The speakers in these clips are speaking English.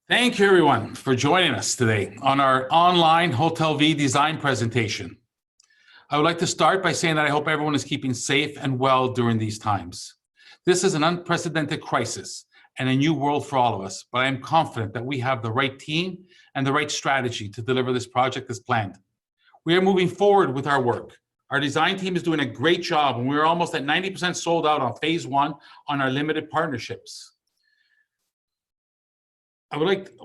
Thank you, everyone, for joining us today on our online Hotel V design presentation. I would like to start by saying that I hope everyone is keeping safe and well during these times. This is an unprecedented crisis and a new world for all of us, but I am confident that we have the right team and the right strategy to deliver this project as planned. We are moving forward with our work. Our design team is doing a great job, and we're almost at 90% sold out on phase one on our limited partnerships.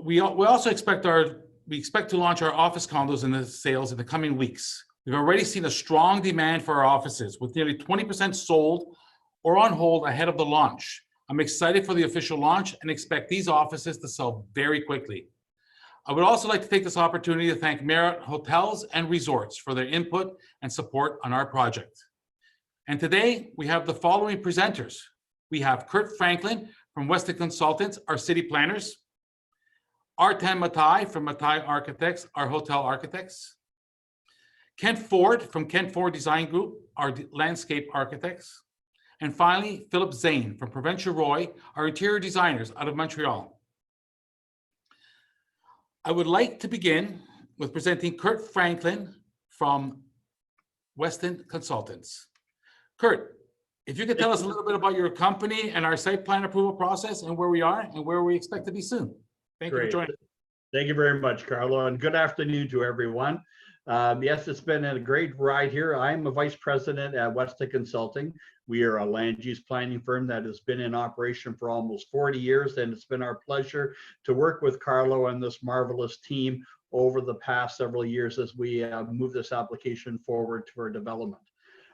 We also expect to launch our office condos in the sales in the coming weeks. We've already seen a strong demand for our offices, with nearly 20% sold or on hold ahead of the launch. I'm excited for the official launch and expect these offices to sell very quickly. I would also like to take this opportunity to thank Marriott Hotels and Resorts for their input and support on our project. And today, we have the following presenters. We have Kurt Franklin from Weston Consultants, our city planners. Artan Matai from Matai Architects, our hotel architects. Kent Ford from Kent Ford Design Group, our landscape architects. And finally, Philip Zane from Provencher Roy, our interior designers out of Montreal. I would like to begin with presenting Kurt Franklin from Weston Consultants. Kurt, if you could tell us a little bit about your company and our site plan approval process and where we are and where we expect to be soon. Thank you for joining. Thank you very much, Carlo, and good afternoon to everyone. Yes, it's been a great ride here. I'm a vice president at Weston Consulting. We are a land use planning firm that has been in operation for almost 40 years, and it's been our pleasure to work with Carlo and this marvelous team over the past several years as we move this application forward to our development.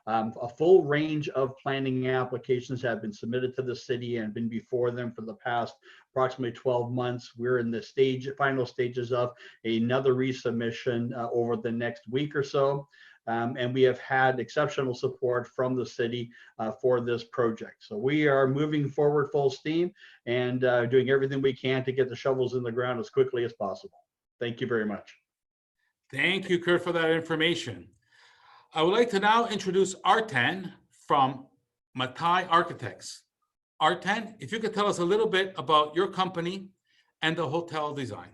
A full range of planning applications have been submitted to the city and been before them for the past approximately 12 months. We're in the final stages of another resubmission over the next week or so. And we have had exceptional support from the city for this project. So we are moving forward full steam and doing everything we can to get the shovels in the ground as quickly as possible. Thank you very much. Thank you, Kurt, for that information. I would like to now introduce Artan from Matai Architects. Artan, if you could tell us a little bit about your company and the hotel design.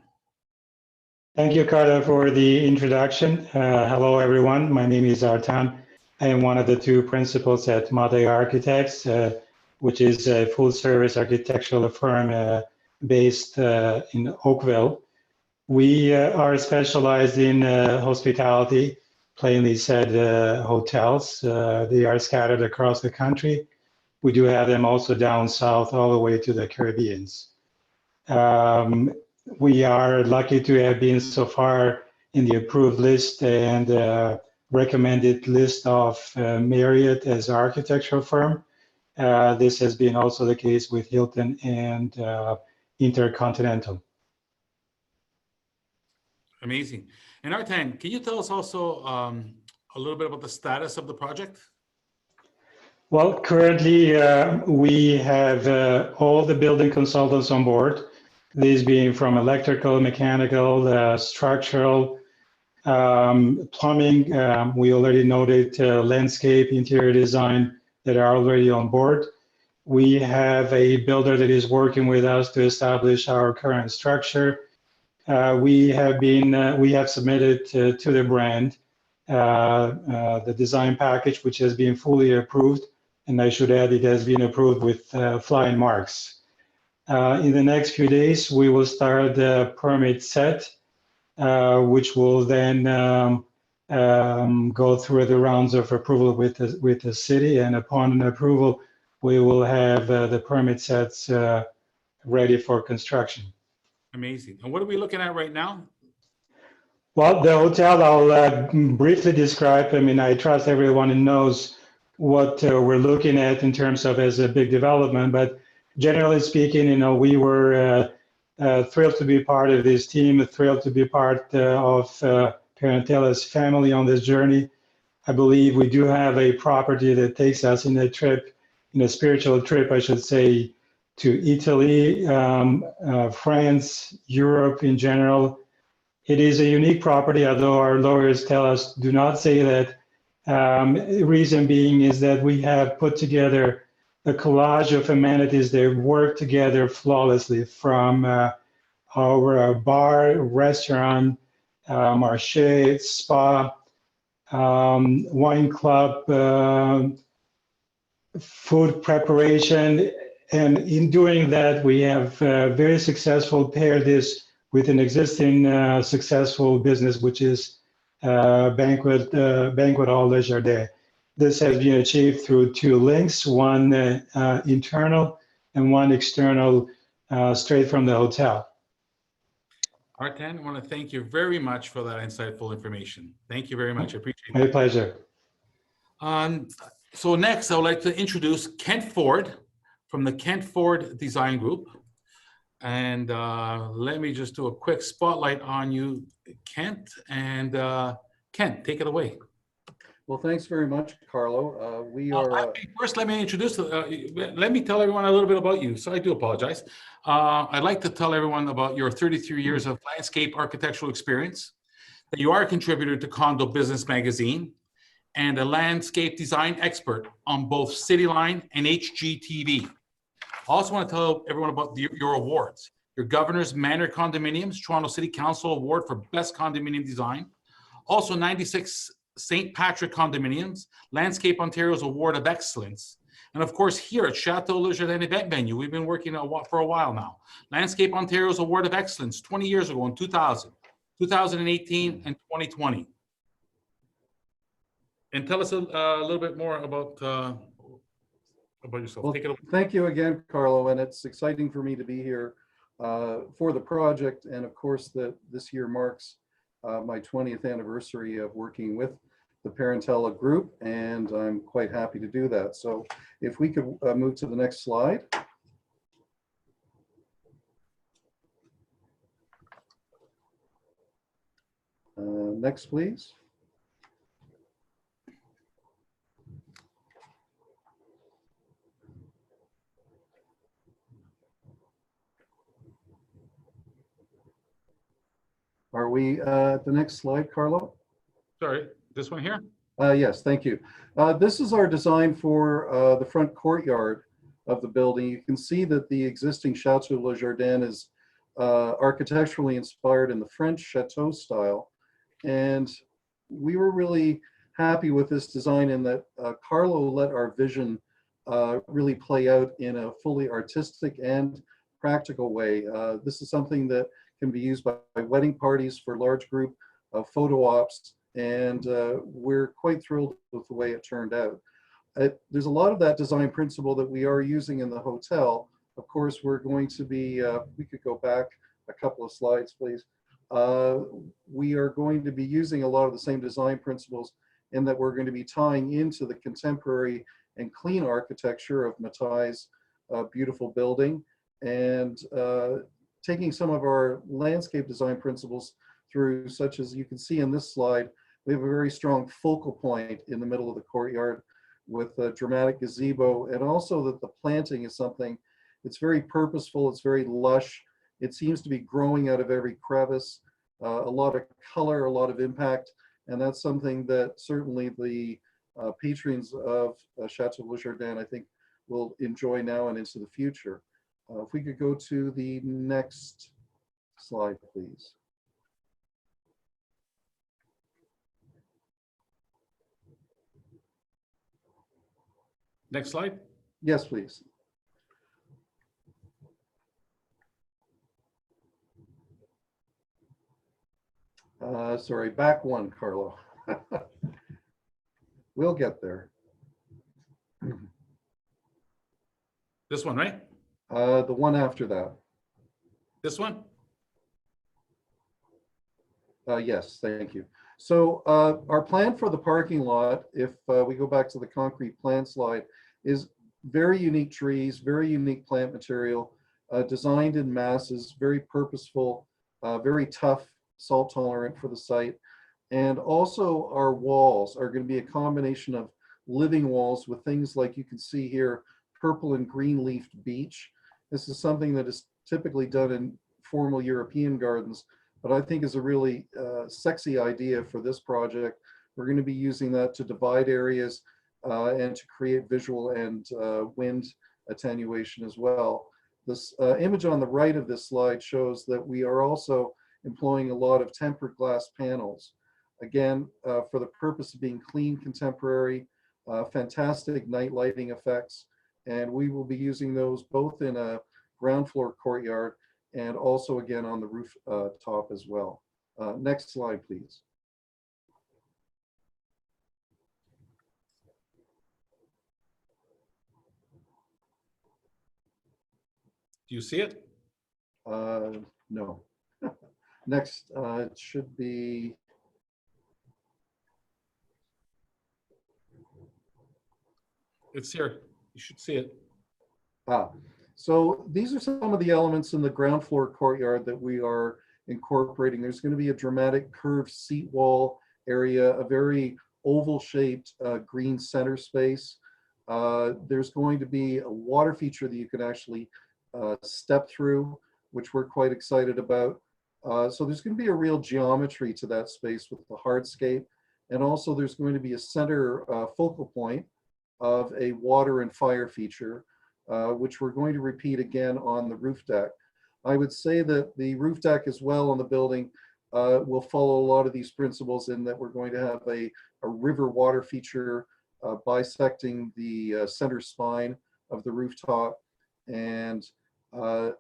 Thank you, Carlo, for the introduction. Hello, everyone. My name is Artan. I am one of the two principals at Matai Architects, which is a full-service architectural firm based in Oakville. We are specialized in hospitality, plainly said, hotels. They are scattered across the country. We do have them also down south all the way to the Caribbean. We are lucky to have been so far in the approved list and recommended list of Marriott as architectural firm. This has been also the case with Hilton and Intercontinental. Amazing. And Artan, can you tell us also a little bit about the status of the project? Well, currently we have all the building consultants on board, these being from electrical, mechanical, structural, plumbing. We already noted landscape, interior design that are already on board. We have a builder that is working with us to establish our current structure. We have submitted to the brand the design package, which has been fully approved, and I should add it has been approved with flying marks. In the next few days, we will start the permit set, which will then go through the rounds of approval with the city, and upon an approval, we will have the permit sets ready for construction. Amazing. And what are we looking at right now? Well, the hotel, I'll briefly describe. I mean, I trust everyone knows what we're looking at in terms of as a big development, but generally speaking, you know, we were thrilled to be part of this team, thrilled to be part of Parentela's family on this journey. I believe we do have a property that takes us in a trip, in a spiritual trip, I should say, to Italy, France, Europe in general. It is a unique property, although our lawyers tell us do not say that. Reason being is that we have put together a collage of amenities that work together flawlessly, from our bar, restaurant, marché, spa, wine club, food preparation. And in doing that, we have very successful paired this with an existing successful business, which is banquet hall Le Jardin. This has been achieved through two links, one internal and one external, straight from the hotel. Artan, I want to thank you very much for that insightful information. Thank you very much. I appreciate My it. pleasure. So next, I would like to introduce Kent Ford from the Kent Ford Design Group. And let me just do a quick spotlight on you, Kent. And Kent, take it away. Well, thanks very much, Carlo. We are. First, let me introduce, let me tell everyone a little bit about you. So I do apologize. I'd like to tell everyone about your 33 years of landscape architectural experience, that you are a contributor to Condo Business Magazine, and a landscape design expert on both Cityline and HGTV. I also want to tell everyone about your awards. Your Governor's Manor Condominiums, Toronto City Council Award for Best Condominium Design. Also 96 St. Patrick Condominiums, Landscape Ontario's Award of Excellence. And of course, here at Chateau Le Jardin Event Venue, we've been working for a while now. Landscape Ontario's Award of Excellence 20 years ago in 2000, 2018, and 2020. And tell us a little bit more about yourself. Well, Take it away. thank you again, Carlo, and it's exciting for me to be here for the project. And of course, this year marks my 20th anniversary of working with the Parentella Group, and I'm quite happy to do that. So if we could move to the next slide. Next, please. Are we at the next slide, Carlo? Sorry, this one here? Yes, thank you. This is our design for the front courtyard of the building. You can see that the existing Chateau Le Jardin is architecturally inspired in the French chateau style. And we were really happy with this design in that Carlo let our vision really play out in a fully artistic and practical way. This is something that can be used by wedding parties, for large group photo ops, and we're quite thrilled with the way it turned out. There's a lot of that design principle that we are using in the hotel. Of course, we're going to be, we could go back a couple of slides, please. We are going to be using a lot of the same design principles in that we're going to be tying into the contemporary and clean architecture of Matai's beautiful building, and taking some of our landscape design principles through, such as you can see in this slide. We have a very strong focal point in the middle of the courtyard with a dramatic gazebo, and also that the planting is something, it's very purposeful, it's very lush. It seems to be growing out of every crevice, a lot of color, a lot of impact, and that's something that certainly the patrons of Chateau Le Jardin, I think, will enjoy now and into the future. If we could go to the next slide, please. Next slide. Yes, please. Sorry, back one, Carlo. We'll get there. This one, right? The one after that. This one? Yes, thank you. So our plan for the parking lot, if we go back to the concrete plan slide, is very unique trees, very unique plant material, designed in masses, very purposeful, very tough, salt tolerant for the site. And also our walls are going to be a combination of living walls with things like you can see here, purple and green leafed beech. This is something that is typically done in formal European gardens, but I think is a really sexy idea for this project. We're going to be using that to divide areas and to create visual and wind attenuation as well. This image on the right of this slide shows that we are also employing a lot of tempered glass panels. Again, for the purpose of being clean, contemporary, fantastic night lighting effects. And we will be using those both in a ground floor courtyard and also again on the roof top as well. Next slide, please. Do you see it? No. Next, it should be. It's here. You should see it. So these are some of the elements in the ground floor courtyard that we are incorporating. There's going to be a dramatic curved seat wall area, a very oval shaped green center space. There's going to be a water feature that you can actually step through, which we're quite excited about. So there's going to be a real geometry to that space with the hardscape. And also there's going to be a center focal point of a water and fire feature, which we're going to repeat again on the roof deck. I would say that the roof deck as well on the building will follow a lot of these principles in that we're going to have a river water feature bisecting the center spine of the rooftop. And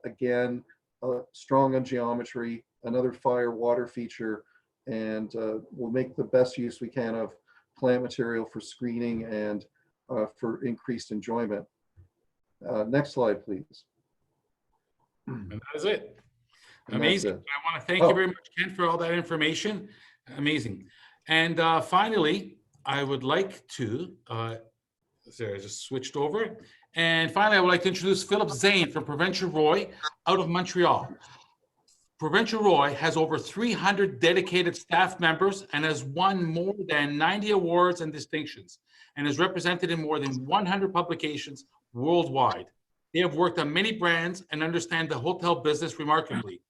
again, strong on geometry, another fire water feature, and we'll make the best use we can of plant material for screening and for increased enjoyment. Next slide, please. And that is it. And Amazing. that's it. I want to thank you very much, Ken, for all that information. Amazing. And finally, I would like to, sorry, I just switched over. And finally, I would like to introduce Philip Zane from Provincial Roy out of Montreal. Provincial Roy has over 300 dedicated staff members and has won more than 90 awards and distinctions and is represented in more than 100 publications worldwide. They have worked on many brands and understand the hotel business remarkably.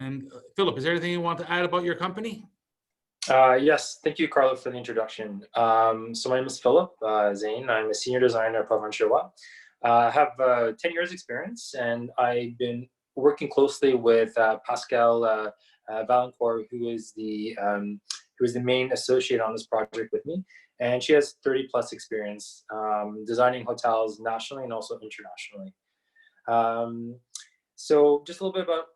And Philip, is there anything you want to add about your company? Yes, thank you, Carlo, for the introduction. So my name is Philip Zane. I'm a senior designer at Provincial Roy. I have 10 years experience, and I've been working closely with Pascal Valancourt, who is the main associate on this project with me. And she has 30 plus experience designing hotels nationally and also internationally. So just a little bit about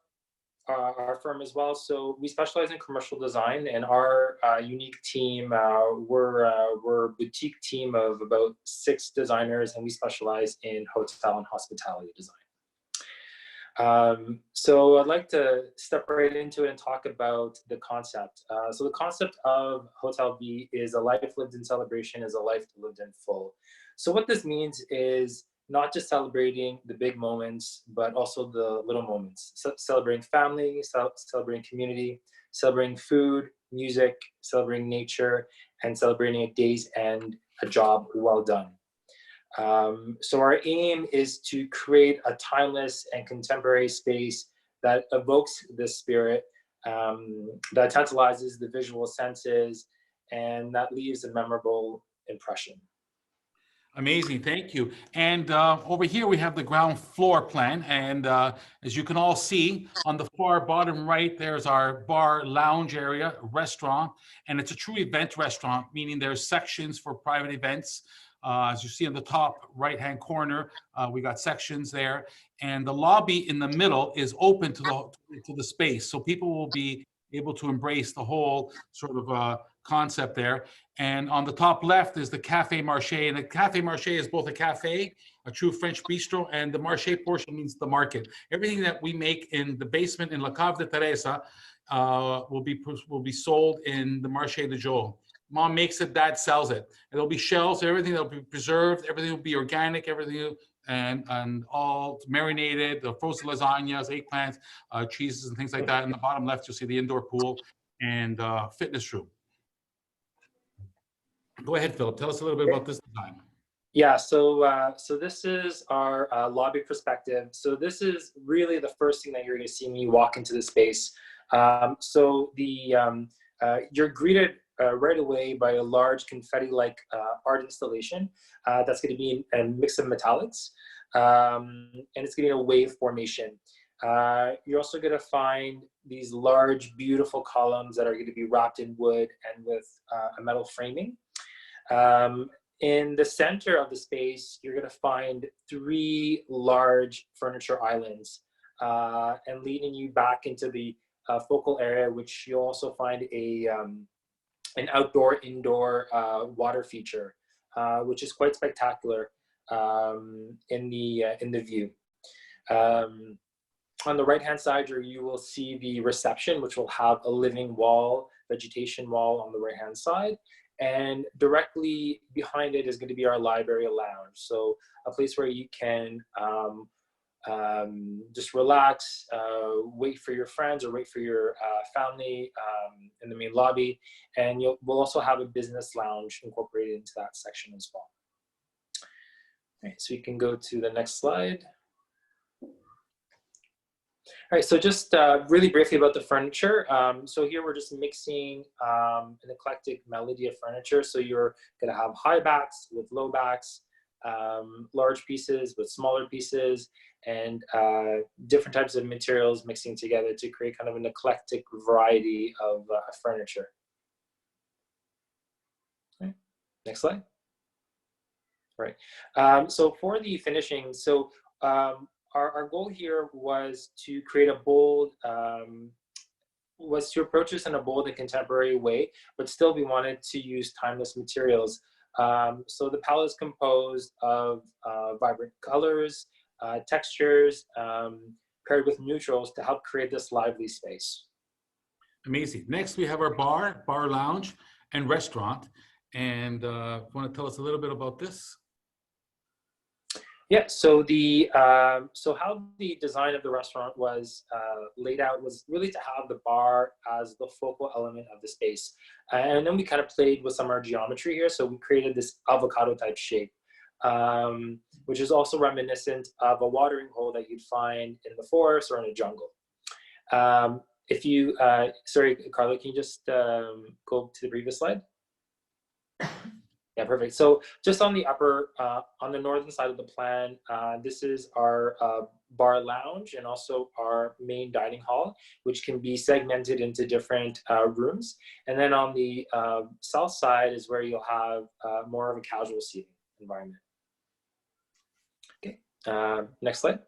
our firm as well. So we specialize in commercial design, and our unique team, we're a boutique team of about 6 designers, and we specialize in hotel and hospitality design. So I'd like to step right into it and talk about the concept. So the concept of Hotel V is a life lived in celebration is a life lived in full. So what this means is not just celebrating the big moments, but also the little moments. So celebrating family, celebrating community, celebrating food, music, celebrating nature, and celebrating a day's end, a job well done. So our aim is to create a timeless and contemporary space that evokes this spirit, that tantalizes the visual senses, and that leaves a memorable impression. Amazing, thank you. And over here we have the ground floor plan, and as you can all see on the far bottom right, there's our bar lounge area, restaurant, and it's a true event restaurant, meaning there's sections for private events. As you see in the top right-hand corner, we got sections there, and the lobby in the middle is open to the space, so people will be able to embrace the whole sort of concept there. And on the top left is the Café Marché, and the Café Marché is both a cafe, a true French bistro, and the Marché portion means the market. Everything that we make in the basement in La Cave de Teresa will be sold in the Marché de Joel. Mom makes it, dad sells it. And there'll be shelves, everything that'll be preserved, everything will be organic, everything and all marinated, the frozen lasagnas, eggplants, cheeses, and things like that. In the bottom left, you'll see the indoor pool and fitness room. Go ahead, Philip. Tell us a little bit about this design. Yeah, so so this is our lobby perspective. So this is really the first thing that you're going to see when you walk into the space. So you're greeted right away by a large confetti-like art installation that's going to be a mix of metallics. and it's going to be a wave formation. You're also going to find these large, beautiful columns that are going to be wrapped in wood and with a metal framing. In the center of the space, you're going to find 3 large furniture islands, and leading you back into the focal area, which you'll also find an outdoor-indoor water feature, which is quite spectacular in the view. On the right-hand side, you will see the reception, which will have a living wall, vegetation wall on the right-hand side. And directly behind it is going to be our library lounge. So a place where you can just relax, wait for your friends or wait for your family in the main lobby. And we'll also have a business lounge incorporated into that section as well. All right, so you can go to the next slide. All right, so just really briefly about the furniture. So here we're just mixing an eclectic melody of furniture. So you're gonna have high backs with low backs, large pieces with smaller pieces, and different types of materials mixing together to create kind of an eclectic variety of furniture. Okay. Next slide. All right, so for the finishing, so our goal here was to create a bold, was to approach this in a bold and contemporary way, but still we wanted to use timeless materials. So the palette is composed of vibrant colors, textures, paired with neutrals to help create this lively space. Amazing. Next, we have our bar lounge, and restaurant. And want to tell us a little bit about this? Yeah, so so how the design of the restaurant was laid out was really to have the bar as the focal element of the space. And then we kind of played with some of our geometry here. So we created this avocado type shape, which is also reminiscent of a watering hole that you'd find in the forest or in a jungle. If you, sorry, Carla, can you just go to the previous slide? Yeah, perfect. So just on the upper, on the northern side of the plan, this is our bar lounge and also our main dining hall, which can be segmented into different rooms. And then on the south side is where you'll have more of a casual seating environment. Okay, next slide.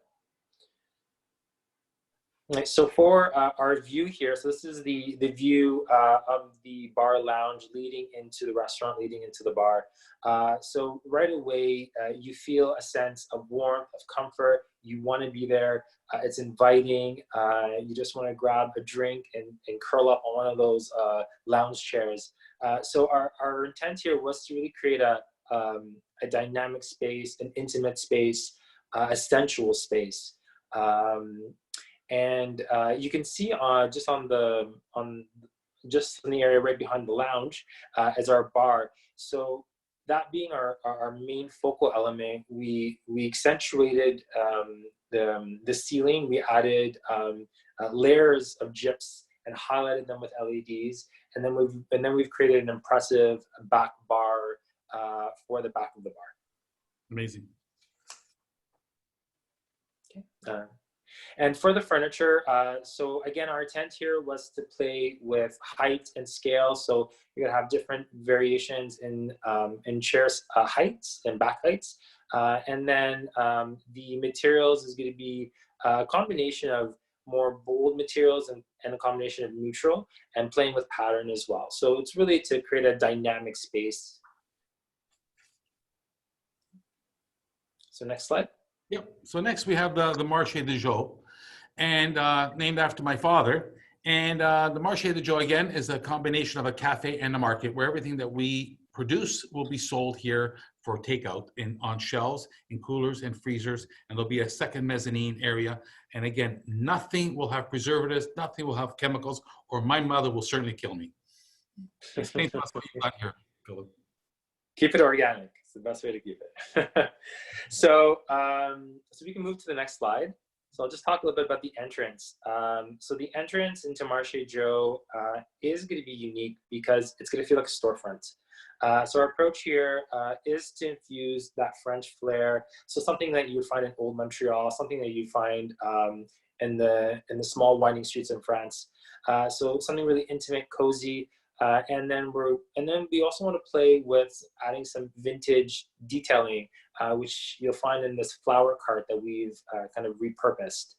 Right, so for our view here, so this is the view of the bar lounge leading into the restaurant, leading into the bar. So right away, you feel a sense of warmth, of comfort. You want to be there. It's inviting. You just want to grab a drink and curl up on one of those lounge chairs. So our intent here was to really create a dynamic space, an intimate space, a sensual space. And you can see just in the area right behind the lounge as our bar. So that being our main focal element, we accentuated the ceiling. We added layers of gyps and highlighted them with LEDs, and then we've created an impressive back bar for the back of the bar. Amazing. Okay. And for the furniture, so again, our intent here was to play with height and scale. So you're gonna have different variations in chairs heights and back heights. And then the materials is gonna be a combination of more bold materials and a combination of neutral and playing with pattern as well. So it's really to create a dynamic space. So next slide. Yep. So next we have the Marché de Joe, and named after my father. And the Marché de Joe, again, is a combination of a cafe and a market where everything that we produce will be sold here for takeout on shelves, in coolers and freezers. And there'll be a second mezzanine area. And again, nothing will have preservatives, nothing will have chemicals, or my mother will certainly kill me. Explain to us what you got here, Philip. Keep it organic. It's the best way to keep it. So we can move to the next slide. So I'll just talk a little bit about the entrance. So the entrance into Marché Joe is going to be unique because it's going to feel like a storefront. So our approach here is to infuse that French flair. So something that you would find in old Montreal, something that you find in the small winding streets in France. So something really intimate, cozy, and then we also want to play with adding some vintage detailing, which you'll find in this flower cart that we've kind of repurposed.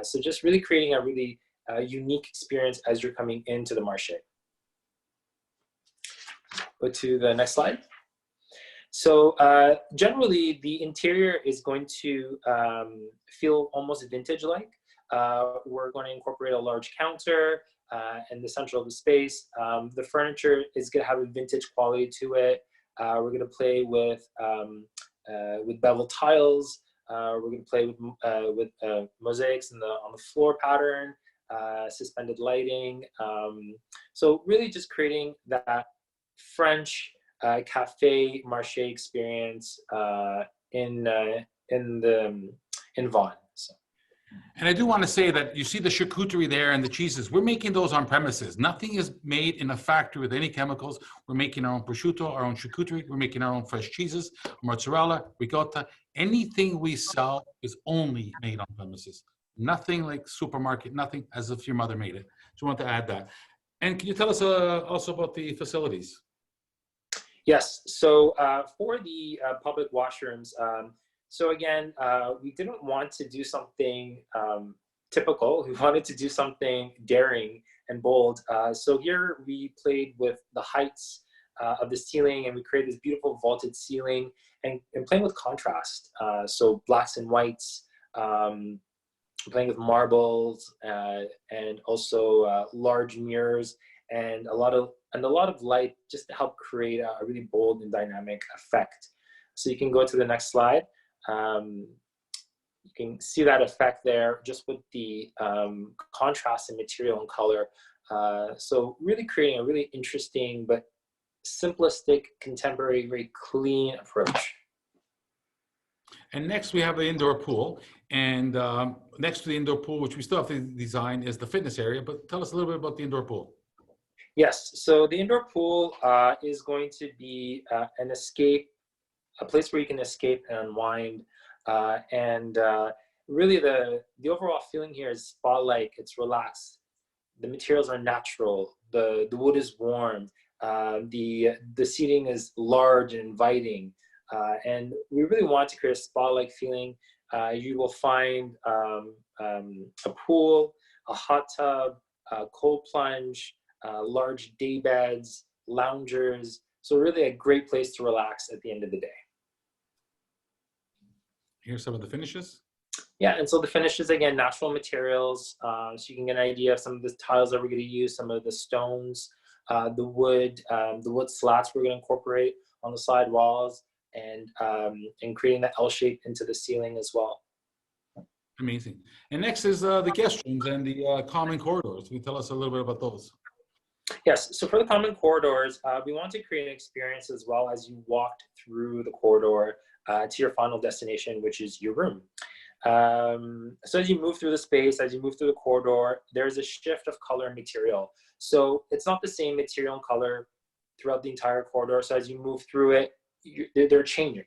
So just really creating a really unique experience as you're coming into the Marché. Go to the next slide. So generally, the interior is going to feel almost vintage-like. We're going to incorporate a large counter in the center of the space. The furniture is going to have a vintage quality to it. We're going to play with bevel tiles. We're going to play with mosaics on the floor pattern, suspended lighting. So really just creating that French cafe marché experience in Vaughan. So. And I do want to say that you see the charcuterie there and the cheeses. We're making those on premises. Nothing is made in a factory with any chemicals. We're making our own prosciutto, our own charcuterie. We're making our own fresh cheeses, mozzarella, ricotta. Anything we sell is only made on premises. Nothing like supermarket, nothing as if your mother made it. So I want to add that. And can you tell us also about the facilities? Yes, so for the public washrooms, so again, we didn't want to do something typical. We wanted to do something daring and bold. So here we played with the heights of the ceiling, and we created this beautiful vaulted ceiling and playing with contrast. So blacks and whites, playing with marbles, and also large mirrors, and a lot of light just to help create a really bold and dynamic effect. So you can go to the next slide. You can see that effect there just with the contrast in material and color. So really creating a really interesting but simplistic, contemporary, very clean approach. And next we have the indoor pool. And next to the indoor pool, which we still have to design, is the fitness area. But tell us a little bit about the indoor pool. Yes, so the indoor pool is going to be an escape, a place where you can escape and unwind. And really the overall feeling here is spa-like. It's relaxed. The materials are natural. The wood is warm. The seating is large and inviting. And we really want to create a spa-like feeling. You will find a pool, a hot tub, a cold plunge, large day beds, loungers. So really a great place to relax at the end of the day. Here's some of the finishes. Yeah, and so the finishes, again, natural materials. So you can get an idea of some of the tiles that we're going to use, some of the stones, the wood slats we're going to incorporate on the side walls, and creating the L shape into the ceiling as well. Amazing. And next is the guest rooms and the common corridors. Can you tell us a little bit about those? Yes, so for the common corridors, we want to create an experience as well as you walked through the corridor to your final destination, which is your room. So as you move through the space, as you move through the corridor, there's a shift of color and material. So it's not the same material and color throughout the entire corridor. So as you move through it, they're changing.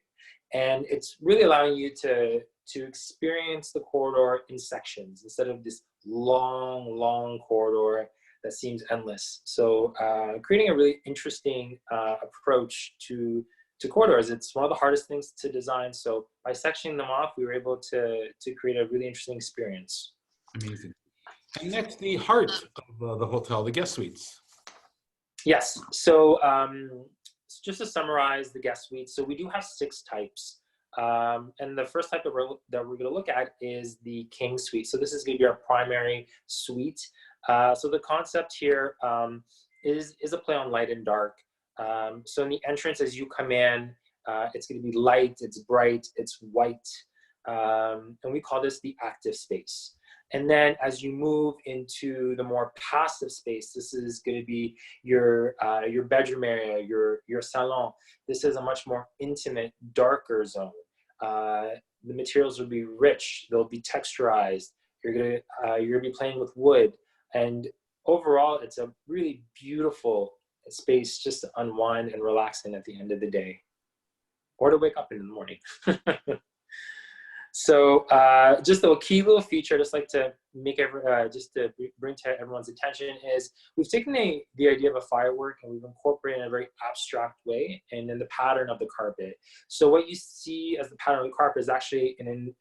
And it's really allowing you to experience the corridor in sections instead of this long corridor that seems endless. So creating a really interesting approach to corridors. It's one of the hardest things to design. So by sectioning them off, we were able to create a really interesting experience. Amazing. And next, the heart of the hotel, the guest suites. Yes. So just to summarize the guest suites, so we do have 6 types. And the first type that we're going to look at is the King Suite. So this is going to be our primary suite. So the concept here is a play on light and dark. So in the entrance, as you come in, it's going to be light, it's bright, it's white. And we call this the active space. And then as you move into the more passive space, this is going to be your bedroom area, your salon. This is a much more intimate, darker zone. The materials will be rich, they'll be texturized. You're gonna be playing with wood, and overall, it's a really beautiful space just to unwind and relax in at the end of the day, or to wake up in the morning. So just a key little feature, just like to make just to bring to everyone's attention, is we've taken the idea of a firework and we've incorporated it in a very abstract way and in the pattern of the carpet. So what you see as the pattern of the carpet is actually an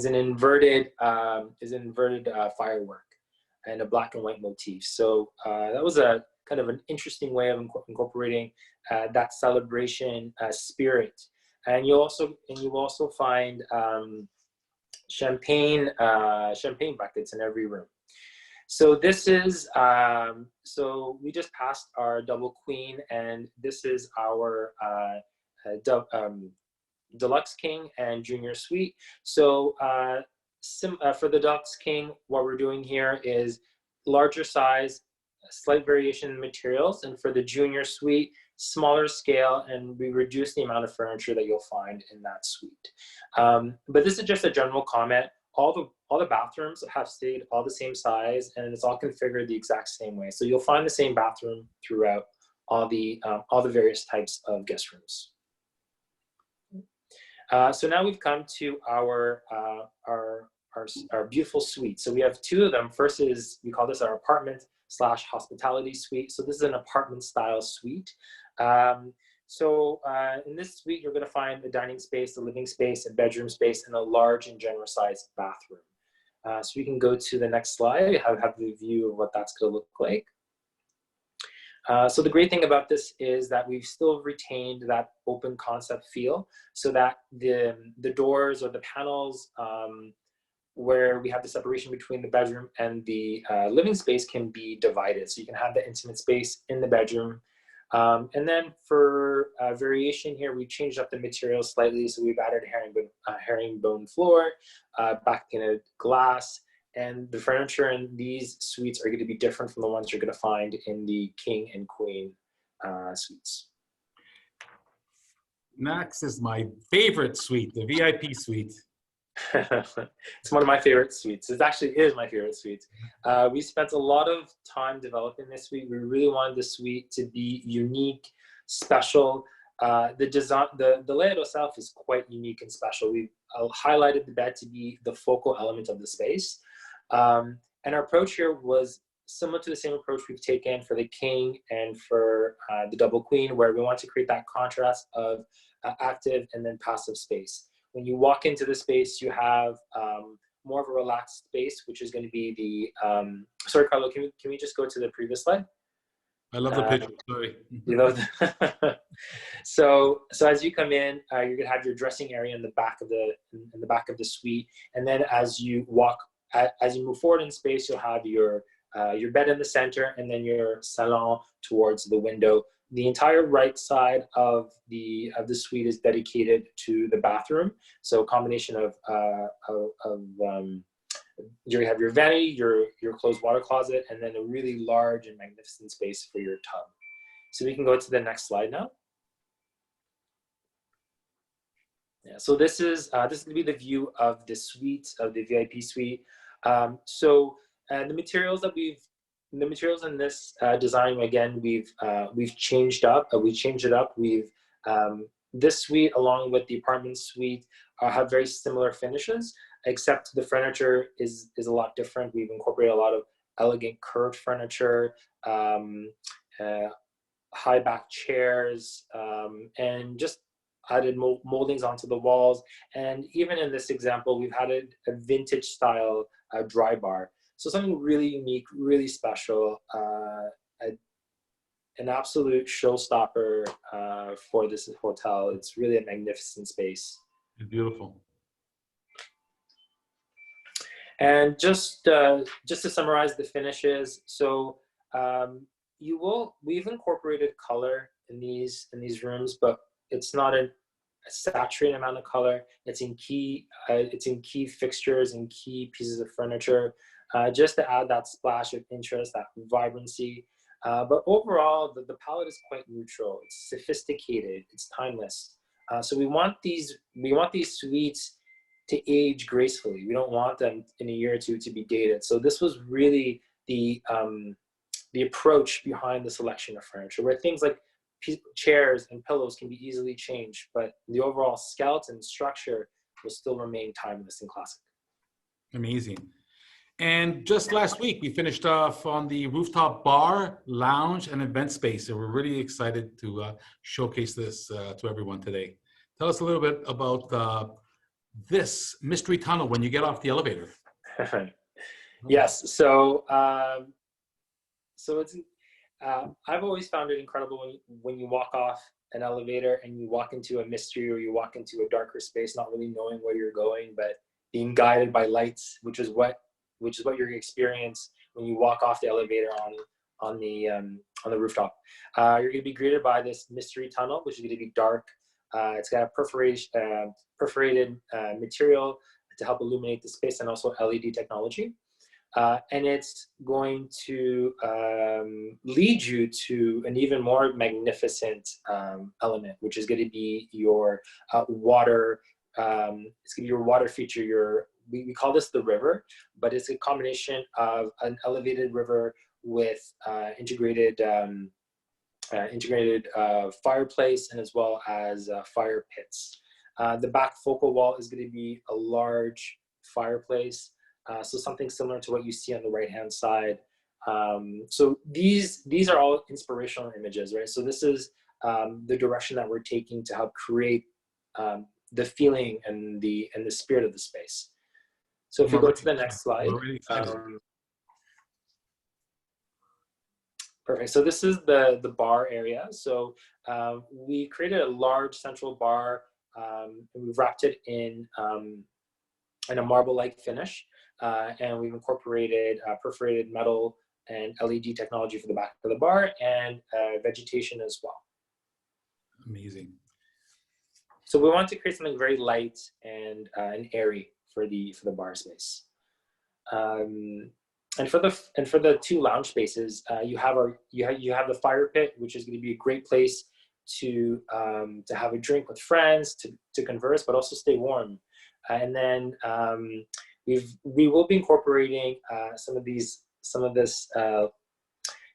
inverted firework and a black and white motif. So that was a kind of an interesting way of incorporating that celebration spirit. And you will also find champagne buckets in every room. So this is so we just passed our double queen, and this is our deluxe king and junior suite. So for the deluxe king, what we're doing here is larger size, slight variation in materials, and for the junior suite, smaller scale, and we reduce the amount of furniture that you'll find in that suite. But this is just a general comment. All the bathrooms have stayed all the same size, and it's all configured the exact same way. So you'll find the same bathroom throughout all the various types of guest rooms. So now we've come to our beautiful suite. So we have two of them. First is, we call this our apartment / hospitality suite. So this is an apartment style suite. In this suite, you're going to find a dining space, a living space, a bedroom space, and a large and generous sized bathroom. So we can go to the next slide, have the view of what that's going to look like. So the great thing about this is that we've still retained that open concept feel, so that the doors or the panels where we have the separation between the bedroom and the living space can be divided. So you can have the intimate space in the bedroom. And then for variation here, we've changed up the material slightly. So we've added herringbone floor, back-painted glass, and the furniture in these suites are going to be different from the ones you're going to find in the king and queen suites. Next is my favorite suite, the VIP suite. It's one of my favorite suites. It actually is my favorite suite. We spent a lot of time developing this suite. We really wanted the suite to be unique, special. The design, the layout itself is quite unique and special. We've highlighted the bed to be the focal element of the space. And our approach here was similar to the same approach we've taken for the king and for the double queen, where we want to create that contrast of active and then passive space. When you walk into the space, you have more of a relaxed space, which is going to be the, sorry, Carlo, can we just go to the previous slide? I love the picture, sorry. You know, so as you come in, you're gonna have your dressing area in the back of the suite, and then as you move forward in space, you'll have your bed in the center, and then your salon towards the window. The entire right side of the suite is dedicated to the bathroom. So a combination of you have your vanity, your closed water closet, and then a really large and magnificent space for your tub. So we can go to the next slide now. Yeah, so this is going to be the view of the suite, of the VIP suite. The materials in this design, again, we've changed up. This suite, along with the apartment suite, have very similar finishes, except the furniture is a lot different. We've incorporated a lot of elegant curved furniture, high back chairs, and just added moldings onto the walls. And even in this example, we've added a vintage style dry bar. So something really unique, really special, an absolute showstopper for this hotel. It's really a magnificent space. Beautiful. And just to summarize the finishes, so we've incorporated color in these rooms, but it's not a saturated amount of color. It's in key fixtures and key pieces of furniture, just to add that splash of interest, that vibrancy. But overall, the palette is quite neutral. It's sophisticated. It's timeless. So we want these suites to age gracefully. We don't want them in a year or two to be dated. So this was really the the approach behind the selection of furniture, where things like chairs and pillows can be easily changed, but the overall skeleton structure will still remain timeless and classic. Amazing. And just last week, we finished off on the rooftop bar, lounge, and event space. And we're really excited to showcase this to everyone today. Tell us a little bit about this mystery tunnel when you get off the elevator. Yes. So, it's, I've always found it incredible when you walk off an elevator and you walk into a mystery, or you walk into a darker space, not really knowing where you're going, but being guided by lights, which is what you're going to experience when you walk off the elevator on the rooftop. You're going to be greeted by this mystery tunnel, which is going to be dark. It's got a perforated material to help illuminate the space, and also LED technology. And it's going to lead you to an even more magnificent element, which is going to be your water. It's going to be your water feature. We call this the river, but it's a combination of an elevated river with integrated fireplace, and as well as fire pits. The back focal wall is going to be a large fireplace, so something similar to what you see on the right-hand side. So these are all inspirational images, right? So this is the direction that we're taking to help create the feeling and the spirit of the space. So if you go to the next slide. Perfect. So this is the bar area. So we created a large central bar, and we've wrapped it in a marble-like finish, and we've incorporated perforated metal and LED technology for the back of the bar, and vegetation as well. Amazing. So we want to create something very light and airy for the bar space. And for the two lounge spaces, you have the fire pit, which is going to be a great place to have a drink with friends, to converse, but also stay warm. And then we will be incorporating some of this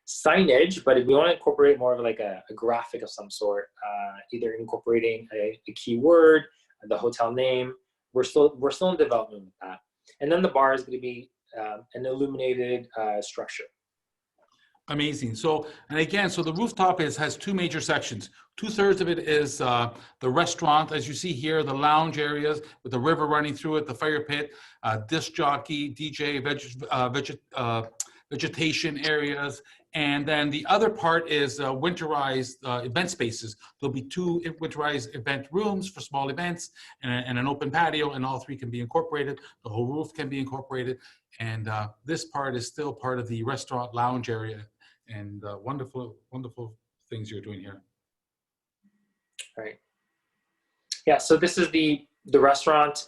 signage, but we want to incorporate more of like a graphic of some sort, either incorporating a keyword, the hotel name. We're still in development with that. And then the bar is going to be an illuminated structure. Amazing. So, and again, so the rooftop has two major sections. 2/3 of it is the restaurant, as you see here, the lounge areas with the river running through it, the fire pit, disc jockey, DJ, vegetation areas. And then the other part is winterized event spaces. There'll be 2 winterized event rooms for small events, and an open patio, and all 3 can be incorporated. The whole roof can be incorporated. And this part is still part of the restaurant lounge area. And wonderful, wonderful things you're doing here. All right. Yeah, so this is the restaurant.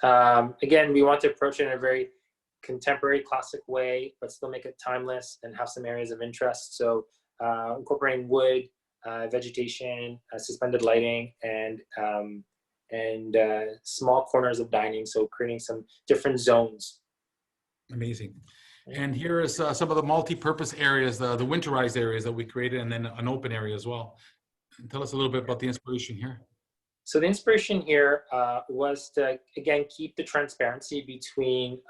Again, we want to approach it in a very contemporary, classic way, but still make it timeless and have some areas of interest. So incorporating wood, vegetation, suspended lighting, and small corners of dining. So creating some different zones. Amazing. And here is some of the multi-purpose areas, the winterized areas that we created, and then an open area as well. And tell us a little bit about the inspiration here. So the inspiration here was to, again, keep the transparency between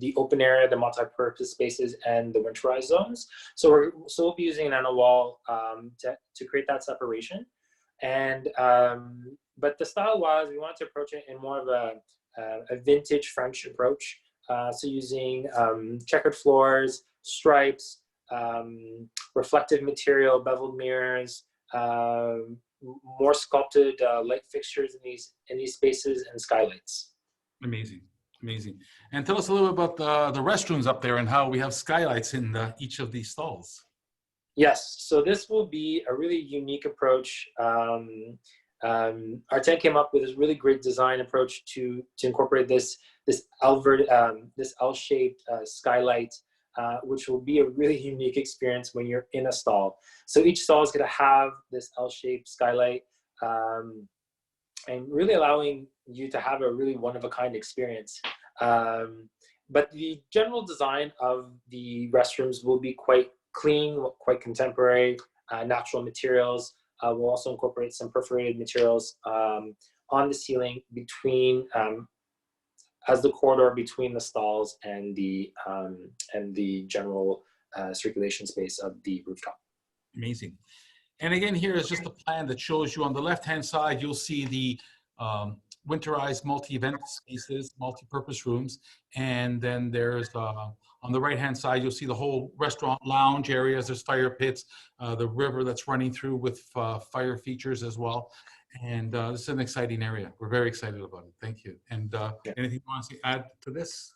the open area, the multi-purpose spaces, and the winterized zones. So we'll be using an NO wall to create that separation. And but the style-wise, we wanted to approach it in more of a vintage French approach. So using checkered floors, stripes, reflective material, beveled mirrors, more sculpted light fixtures in these spaces, and skylights. Amazing, amazing. And tell us a little bit about the restrooms up there and how we have skylights in each of these stalls. Yes, so this will be a really unique approach. Our tenant came up with this really great design approach to incorporate this L-shaped skylight, which will be a really unique experience when you're in a stall. So each stall is going to have this L-shaped skylight, and really allowing you to have a really one-of-a-kind experience. But the general design of the restrooms will be quite clean, quite contemporary, natural materials. We'll also incorporate some perforated materials on the ceiling between, as the corridor between the stalls and the general circulation space of the rooftop. Amazing. And again, here is just a plan that shows you on the left-hand side, you'll see the winterized multi-event spaces, multi-purpose rooms. And then there's, on the right-hand side, you'll see the whole restaurant lounge areas. There's fire pits, the river that's running through with fire features as well. And this is an exciting area. We're very excited about it. Thank you. And anything you want to add to this?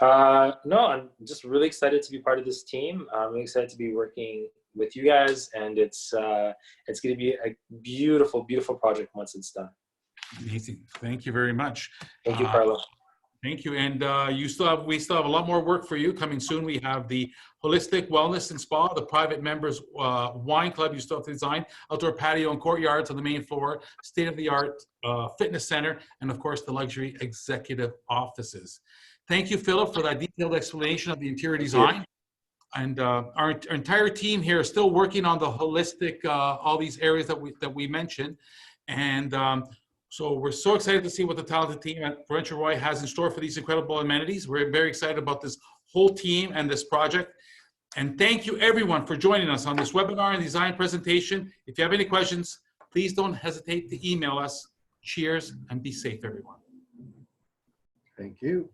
No, I'm just really excited to be part of this team. I'm really excited to be working with you guys, and it's going to be a beautiful, beautiful project once it's done. Amazing. Thank you very much. Thank you, Carlo. Thank you. And we still have a lot more work for you coming soon. We have the Holistic Wellness and Spa, the private members wine club you still have to design, outdoor patio and courtyards on the main floor, state-of-the-art fitness center, and of course the luxury executive offices. Thank you, Philip, for that detailed explanation of the interior design. And our entire team here is still working on the holistic, all these areas that we mentioned. And so we're so excited to see what the talented team at Provincial Roy has in store for these incredible amenities. We're very excited about this whole team and this project. And thank you everyone for joining us on this webinar and design presentation. If you have any questions, please don't hesitate to email us. Cheers and be safe, everyone. Thank you.